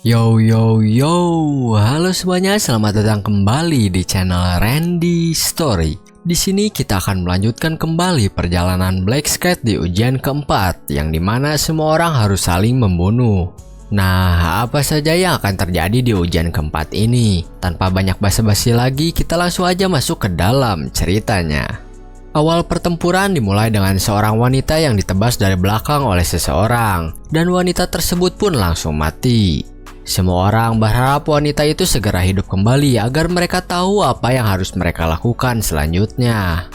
Yo yo yo, halo semuanya, selamat datang kembali di channel Randy Story. Di sini kita akan melanjutkan kembali perjalanan Black Scat di ujian keempat, yang dimana semua orang harus saling membunuh. Nah, apa saja yang akan terjadi di ujian keempat ini? Tanpa banyak basa-basi lagi, kita langsung aja masuk ke dalam ceritanya. Awal pertempuran dimulai dengan seorang wanita yang ditebas dari belakang oleh seseorang, dan wanita tersebut pun langsung mati. Semua orang berharap wanita itu segera hidup kembali agar mereka tahu apa yang harus mereka lakukan selanjutnya.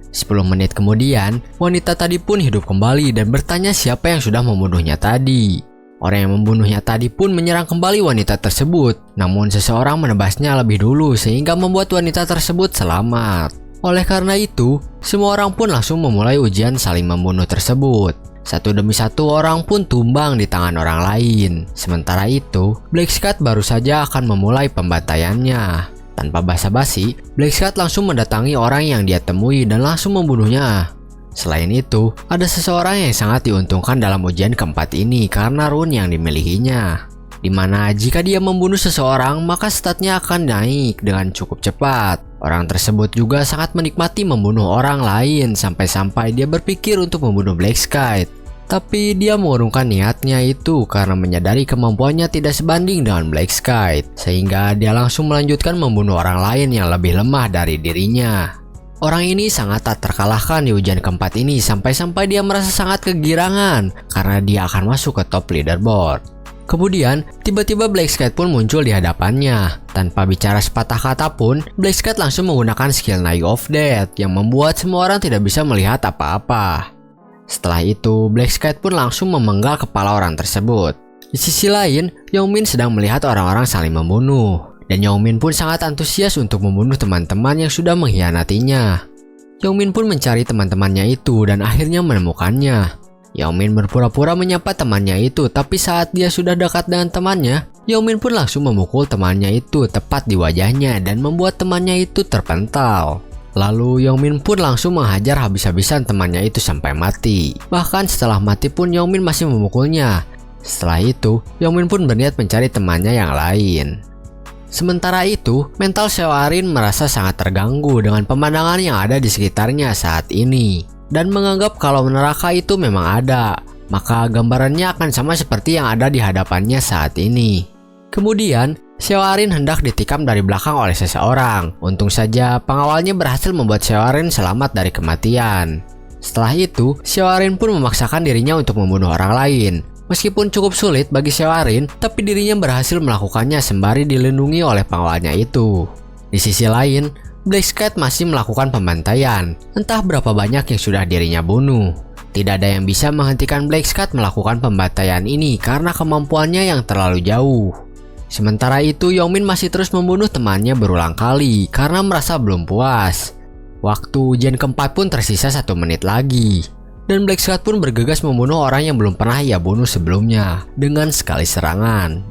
10 menit kemudian, wanita tadi pun hidup kembali dan bertanya siapa yang sudah membunuhnya tadi. Orang yang membunuhnya tadi pun menyerang kembali wanita tersebut, namun seseorang menebasnya lebih dulu sehingga membuat wanita tersebut selamat. Oleh karena itu, semua orang pun langsung memulai ujian saling membunuh tersebut. Satu demi satu orang pun tumbang di tangan orang lain. Sementara itu, Black Scat baru saja akan memulai pembantaiannya. Tanpa basa-basi, Black Scat langsung mendatangi orang yang dia temui dan langsung membunuhnya. Selain itu, ada seseorang yang sangat diuntungkan dalam ujian keempat ini karena rune yang dimilikinya. Dimana jika dia membunuh seseorang, maka statnya akan naik dengan cukup cepat. Orang tersebut juga sangat menikmati membunuh orang lain sampai-sampai dia berpikir untuk membunuh Black Scat. Tapi dia mengurungkan niatnya itu karena menyadari kemampuannya tidak sebanding dengan Black Scat, sehingga dia langsung melanjutkan membunuh orang lain yang lebih lemah dari dirinya. Orang ini sangat tak terkalahkan di ujian keempat ini sampai-sampai dia merasa sangat kegirangan karena dia akan masuk ke top leaderboard. Kemudian, tiba-tiba Black Scat pun muncul di hadapannya. Tanpa bicara sepatah kata pun, Black Scat langsung menggunakan skill Knife of Death yang membuat semua orang tidak bisa melihat apa-apa. Setelah itu, Black Scat pun langsung memenggal kepala orang tersebut. Di sisi lain, Yongmin sedang melihat orang-orang saling membunuh. Dan Yongmin pun sangat antusias untuk membunuh teman-teman yang sudah mengkhianatinya. Yongmin pun mencari teman-temannya itu dan akhirnya menemukannya. Yongmin berpura-pura menyapa temannya itu, tapi saat dia sudah dekat dengan temannya, Yongmin pun langsung memukul temannya itu tepat di wajahnya dan membuat temannya itu terpental. Lalu Yongmin pun langsung menghajar habis-habisan temannya itu sampai mati. Bahkan setelah mati pun Yongmin masih memukulnya. Setelah itu, Yongmin pun berniat mencari temannya yang lain. Sementara itu, mental Seoarin merasa sangat terganggu dengan pemandangan yang ada di sekitarnya saat ini. Dan menganggap kalau neraka itu memang ada, maka gambarannya akan sama seperti yang ada di hadapannya saat ini. Kemudian, Seoarin hendak ditikam dari belakang oleh seseorang. Untung saja pengawalnya berhasil membuat Seoarin selamat dari kematian. Setelah itu, Seoarin pun memaksakan dirinya untuk membunuh orang lain. Meskipun cukup sulit bagi Seoarin, tapi dirinya berhasil melakukannya sembari dilindungi oleh pengawalnya itu. Di sisi lain, Black Scat masih melakukan pembantaian. Entah berapa banyak yang sudah dirinya bunuh. Tidak ada yang bisa menghentikan Black Scat melakukan pembantaian ini karena kemampuannya yang terlalu jauh. Sementara itu, Yongmin masih terus membunuh temannya berulang kali karena merasa belum puas. Waktu ujian keempat pun tersisa 1 menit lagi. Dan Black Scat pun bergegas membunuh orang yang belum pernah ia bunuh sebelumnya dengan sekali serangan.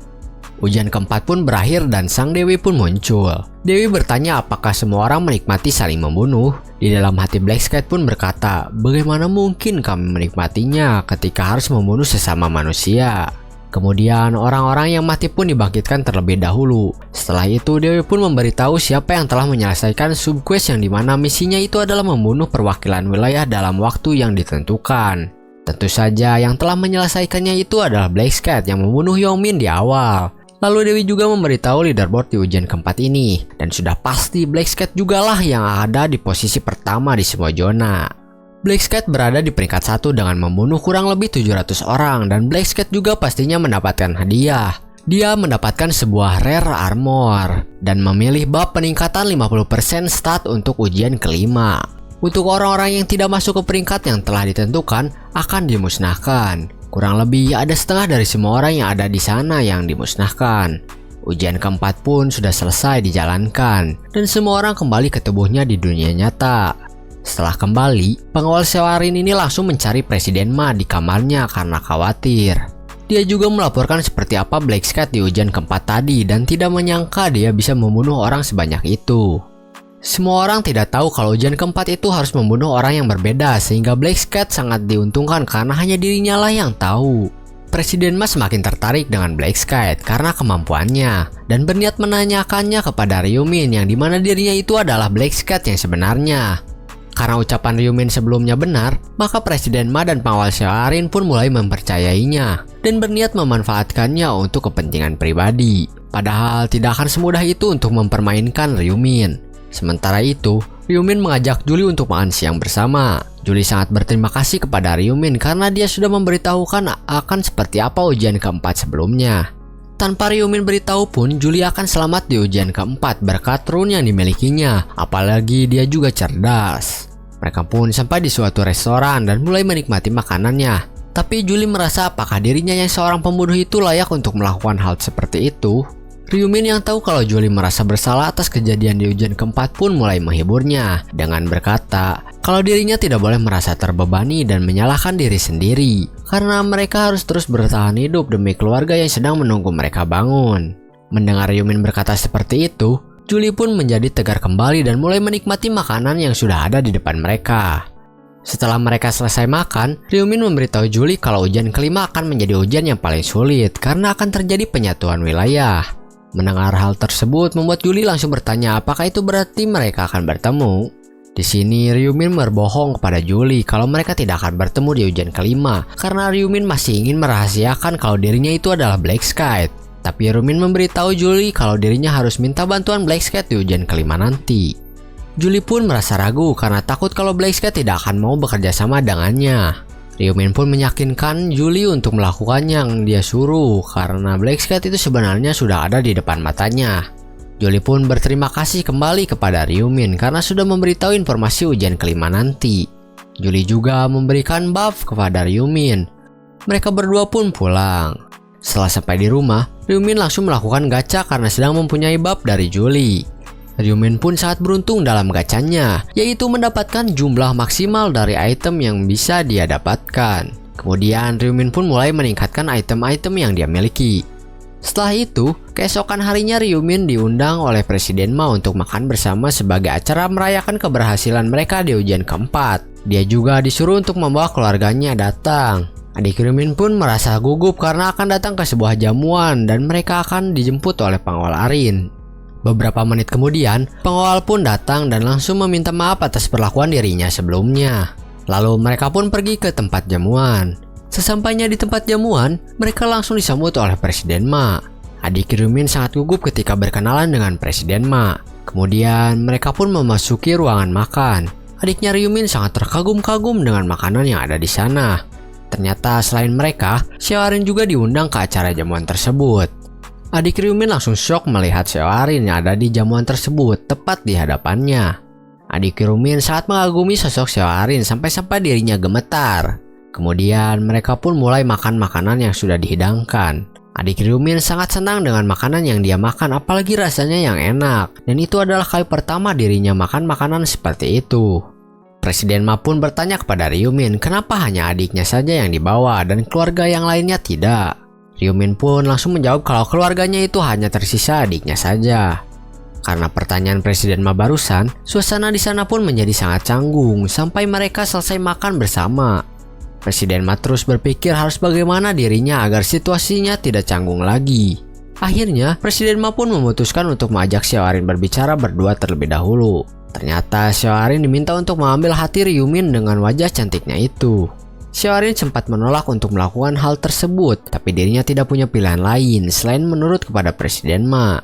Ujian keempat pun berakhir dan sang Dewi pun muncul. Dewi bertanya apakah semua orang menikmati saling membunuh. Di dalam hati Black Scat pun berkata, bagaimana mungkin kami menikmatinya ketika harus membunuh sesama manusia. Kemudian orang-orang yang mati pun dibangkitkan terlebih dahulu. Setelah itu Dewi pun memberitahu siapa yang telah menyelesaikan subquest yang dimana misinya itu adalah membunuh perwakilan wilayah dalam waktu yang ditentukan. Tentu saja yang telah menyelesaikannya itu adalah Black Scat yang membunuh Yongmin di awal. Lalu Dewi juga memberitahu leaderboard di ujian keempat ini. Dan sudah pasti Black Scat jugalah yang ada di posisi pertama di semua zona. Black Scat berada di peringkat 1 dengan membunuh kurang lebih 700 orang dan Black Scat juga pastinya mendapatkan hadiah. Dia mendapatkan sebuah rare armor dan memilih bab peningkatan 50% stat untuk ujian kelima. Untuk orang-orang yang tidak masuk ke peringkat yang telah ditentukan akan dimusnahkan. Kurang lebih ada setengah dari semua orang yang ada di sana yang dimusnahkan. Ujian keempat pun sudah selesai dijalankan dan semua orang kembali ke tubuhnya di dunia nyata. Setelah kembali, pengawal Seoarin ini langsung mencari Presiden Ma di kamarnya karena khawatir. Dia juga melaporkan seperti apa Black Scat di ujian keempat tadi dan tidak menyangka dia bisa membunuh orang sebanyak itu. Semua orang tidak tahu kalau ujian keempat itu harus membunuh orang yang berbeda sehingga Black Scat sangat diuntungkan karena hanya dirinya lah yang tahu. Presiden Ma semakin tertarik dengan Black Sky karena kemampuannya dan berniat menanyakannya kepada Ryumin yang dimana dirinya itu adalah Black Sky yang sebenarnya. Karena ucapan Ryumin sebelumnya benar, maka Presiden Ma dan pengawal Xiaorin pun mulai mempercayainya dan berniat memanfaatkannya untuk kepentingan pribadi. Padahal tidak akan semudah itu untuk mempermainkan Ryumin. Sementara itu, Ryumin mengajak Julie untuk makan siang bersama. Julie sangat berterima kasih kepada Ryumin karena dia sudah memberitahukan akan seperti apa ujian keempat sebelumnya. Tanpa Ryumin beritahu pun, Julie akan selamat di ujian keempat berkat rune yang dimilikinya, apalagi dia juga cerdas. Mereka pun sampai di suatu restoran dan mulai menikmati makanannya. Tapi Julie merasa apakah dirinya yang seorang pembunuh itu layak untuk melakukan hal seperti itu? Ryumin yang tahu kalau Julie merasa bersalah atas kejadian di ujian keempat pun mulai menghiburnya dengan berkata kalau dirinya tidak boleh merasa terbebani dan menyalahkan diri sendiri karena mereka harus terus bertahan hidup demi keluarga yang sedang menunggu mereka bangun. Mendengar Ryumin berkata seperti itu, Julie pun menjadi tegar kembali dan mulai menikmati makanan yang sudah ada di depan mereka. Setelah mereka selesai makan, Ryumin memberitahu Julie kalau ujian kelima akan menjadi ujian yang paling sulit karena akan terjadi penyatuan wilayah. Mendengar hal tersebut membuat Julie langsung bertanya apakah itu berarti mereka akan bertemu. Di sini Ryumin berbohong kepada Julie kalau mereka tidak akan bertemu di ujian kelima karena Ryumin masih ingin merahasiakan kalau dirinya itu adalah Black Sky. Tapi Ryumin memberitahu Julie kalau dirinya harus minta bantuan Black Sky di ujian kelima nanti. Julie pun merasa ragu karena takut kalau Black Sky tidak akan mau bekerja sama dengannya. Ryumin pun meyakinkan Julie untuk melakukan yang dia suruh karena Black Sky itu sebenarnya sudah ada di depan matanya. Julie pun berterima kasih kembali kepada Ryumin karena sudah memberitahu informasi ujian kelima nanti. Julie juga memberikan buff kepada Ryumin. Mereka berdua pun pulang. Setelah sampai di rumah, Ryumin langsung melakukan gacha karena sedang mempunyai buff dari Julie. Ryumin pun sangat beruntung dalam gacanya, yaitu mendapatkan jumlah maksimal dari item yang bisa dia dapatkan. Kemudian Ryumin pun mulai meningkatkan item-item yang dia miliki. Setelah itu, keesokan harinya Ryumin diundang oleh Presiden Ma untuk makan bersama sebagai acara merayakan keberhasilan mereka di ujian keempat. Dia juga disuruh untuk membawa keluarganya datang. Adik Ryumin pun merasa gugup karena akan datang ke sebuah jamuan dan mereka akan dijemput oleh pengawal Arin. Beberapa menit kemudian, pengawal pun datang dan langsung meminta maaf atas perlakuan dirinya sebelumnya. Lalu mereka pun pergi ke tempat jamuan. Sesampainya di tempat jamuan, mereka langsung disambut oleh Presiden Ma. Adik Ryumin sangat gugup ketika berkenalan dengan Presiden Ma. Kemudian mereka pun memasuki ruangan makan. Adiknya Ryumin sangat terkagum-kagum dengan makanan yang ada di sana. Ternyata selain mereka, Xiaorin juga diundang ke acara jamuan tersebut. Adik Ryumin langsung shock melihat Xiaorin yang ada di jamuan tersebut tepat di hadapannya. Adik Ryumin sangat mengagumi sosok Xiaorin sampai-sampai dirinya gemetar. Kemudian mereka pun mulai makan makanan yang sudah dihidangkan. Adik Ryumin sangat senang dengan makanan yang dia makan, apalagi rasanya yang enak. Dan itu adalah kali pertama dirinya makan makanan seperti itu. Presiden Ma pun bertanya kepada Ryumin kenapa hanya adiknya saja yang dibawa dan keluarga yang lainnya tidak. Ryumin pun langsung menjawab kalau keluarganya itu hanya tersisa adiknya saja. Karena pertanyaan Presiden Ma barusan, suasana di sana pun menjadi sangat canggung sampai mereka selesai makan bersama. Presiden Ma terus berpikir harus bagaimana dirinya agar situasinya tidak canggung lagi. Akhirnya, Presiden Ma pun memutuskan untuk mengajak Xiaorin berbicara berdua terlebih dahulu. Ternyata Xiaorin diminta untuk mengambil hati Ryumin dengan wajah cantiknya itu. Xiaorin sempat menolak untuk melakukan hal tersebut, tapi dirinya tidak punya pilihan lain selain menurut kepada Presiden Ma.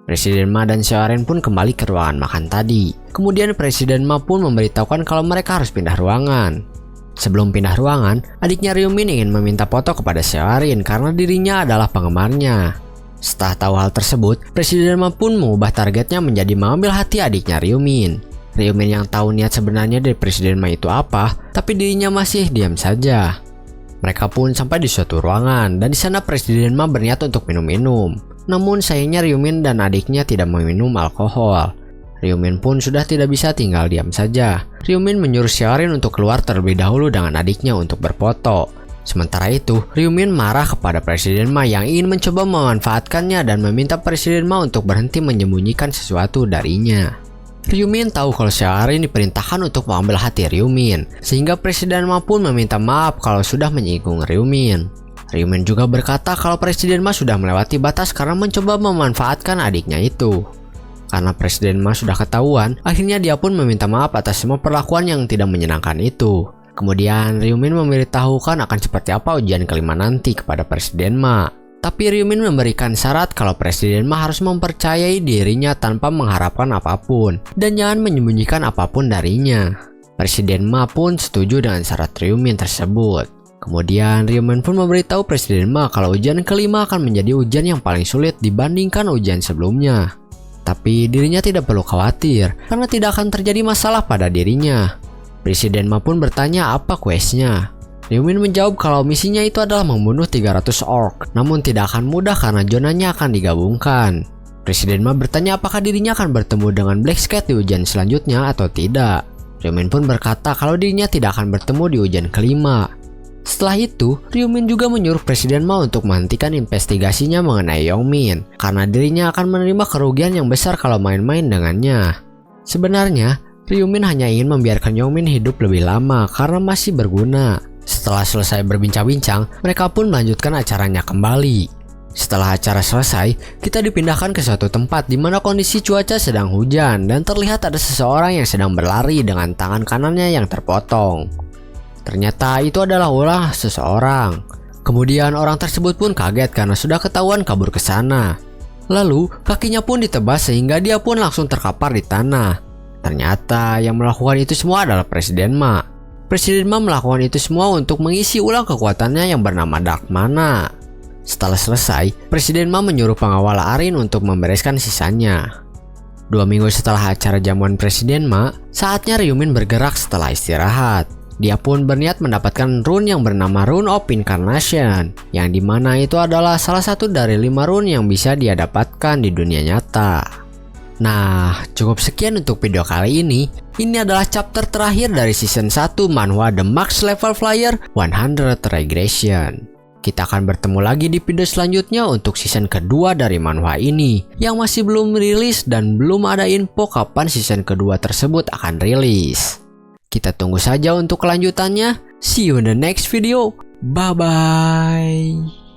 Presiden Ma dan Xiaorin pun kembali ke ruangan makan tadi. Kemudian Presiden Ma pun memberitahukan kalau mereka harus pindah ruangan. Sebelum pindah ruangan, adiknya Ryumin ingin meminta foto kepada Xiaorin karena dirinya adalah penggemarnya. Setelah tahu hal tersebut, Presiden Ma pun mengubah targetnya menjadi mengambil hati adiknya Ryumin. Ryumin yang tahu niat sebenarnya dari Presiden Ma itu apa, tapi dirinya masih diam saja. Mereka pun sampai di suatu ruangan dan di sana Presiden Ma berniat untuk minum-minum. Namun sayangnya Ryumin dan adiknya tidak meminum alkohol. Ryumin pun sudah tidak bisa tinggal diam saja. Ryumin menyuruh Xiaorin untuk keluar terlebih dahulu dengan adiknya untuk berfoto. Sementara itu, Ryumin marah kepada Presiden Ma yang ingin mencoba memanfaatkannya dan meminta Presiden Ma untuk berhenti menyembunyikan sesuatu darinya. Ryumin tahu kalau Xiaorin diperintahkan untuk mengambil hati Ryumin, sehingga Presiden Ma pun meminta maaf kalau sudah menyinggung Ryumin. Ryumin juga berkata kalau Presiden Ma sudah melewati batas karena mencoba memanfaatkan adiknya itu. Karena Presiden Ma sudah ketahuan, akhirnya dia pun meminta maaf atas semua perlakuan yang tidak menyenangkan itu. Kemudian Ryumin memberitahukan akan seperti apa ujian kelima nanti kepada Presiden Ma. Tapi Ryumin memberikan syarat kalau Presiden Ma harus mempercayai dirinya tanpa mengharapkan apapun dan jangan menyembunyikan apapun darinya. Presiden Ma pun setuju dengan syarat Ryumin tersebut. Kemudian Ryumin pun memberitahu Presiden Ma kalau ujian kelima akan menjadi ujian yang paling sulit dibandingkan ujian sebelumnya. Tapi dirinya tidak perlu khawatir karena tidak akan terjadi masalah pada dirinya. Presiden Ma pun bertanya apa questnya. Ryumin menjawab kalau misinya itu adalah membunuh 300 orc, namun tidak akan mudah karena zonanya akan digabungkan. Presiden Ma bertanya apakah dirinya akan bertemu dengan Black Cat di ujian selanjutnya atau tidak. Ryumin pun berkata kalau dirinya tidak akan bertemu di ujian kelima. Setelah itu, Ryumin juga menyuruh Presiden Ma untuk menghentikan investigasinya mengenai Yongmin, karena dirinya akan menerima kerugian yang besar kalau main-main dengannya. Sebenarnya, Ryumin hanya ingin membiarkan Yongmin hidup lebih lama karena masih berguna. Setelah selesai berbincang-bincang, mereka pun melanjutkan acaranya kembali. Setelah acara selesai, kita dipindahkan ke suatu tempat di mana kondisi cuaca sedang hujan dan terlihat ada seseorang yang sedang berlari dengan tangan kanannya yang terpotong. Ternyata itu adalah ulah seseorang. Kemudian orang tersebut pun kaget karena sudah ketahuan kabur ke sana. Lalu kakinya pun ditebas sehingga dia pun langsung terkapar di tanah. Ternyata yang melakukan itu semua adalah Presiden Ma. Presiden Ma melakukan itu semua untuk mengisi ulang kekuatannya yang bernama Dark Mana. Setelah selesai, Presiden Ma menyuruh pengawal Arin untuk membereskan sisanya. 2 minggu setelah acara jamuan Presiden Ma, saatnya Ryumin bergerak setelah istirahat. Dia pun berniat mendapatkan rune yang bernama Rune of Incarnation, yang dimana itu adalah salah satu dari 5 rune yang bisa dia dapatkan di dunia nyata. Nah, cukup sekian untuk video kali ini. Ini adalah chapter terakhir dari season 1 manhwa The Max Level Flyer 100 Regression. Kita akan bertemu lagi di video selanjutnya untuk season kedua dari manhwa ini, yang masih belum rilis dan belum ada info kapan season kedua tersebut akan rilis. Kita tunggu saja untuk kelanjutannya. See you in the next video. Bye bye.